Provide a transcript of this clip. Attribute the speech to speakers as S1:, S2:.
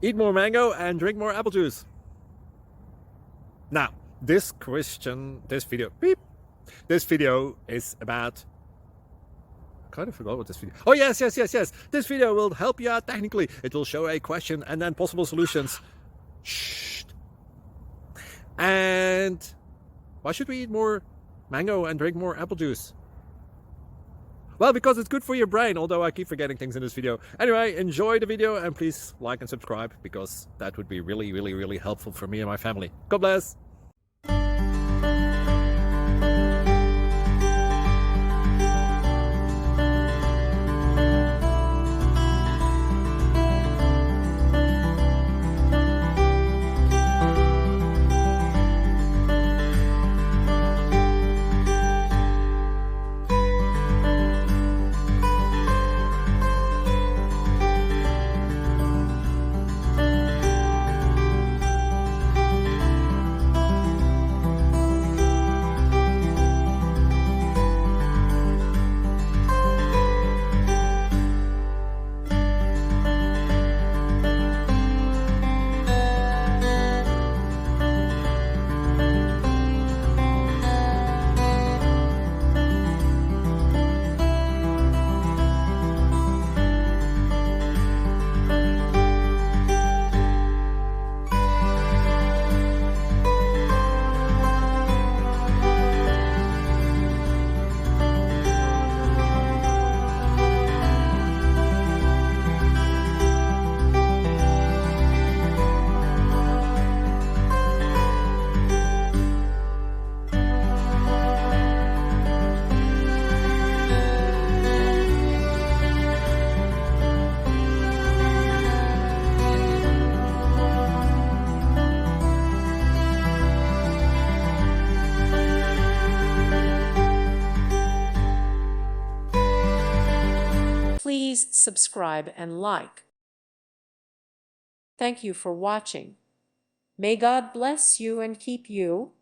S1: Eat more mango and drink more apple juice. Now, this video is about, I kind of forgot what this video. Oh, yes. This video will help you out technically. It will show a question and then possible solutions. Shh. And why should we eat more mango and drink more apple juice? Well, because it's good for your brain, although I keep forgetting things in this video. Anyway, enjoy the video and please like and subscribe, because that would be really helpful for me and my family. God bless!
S2: Please subscribe and like. Thank you for watching. May God bless you and keep you.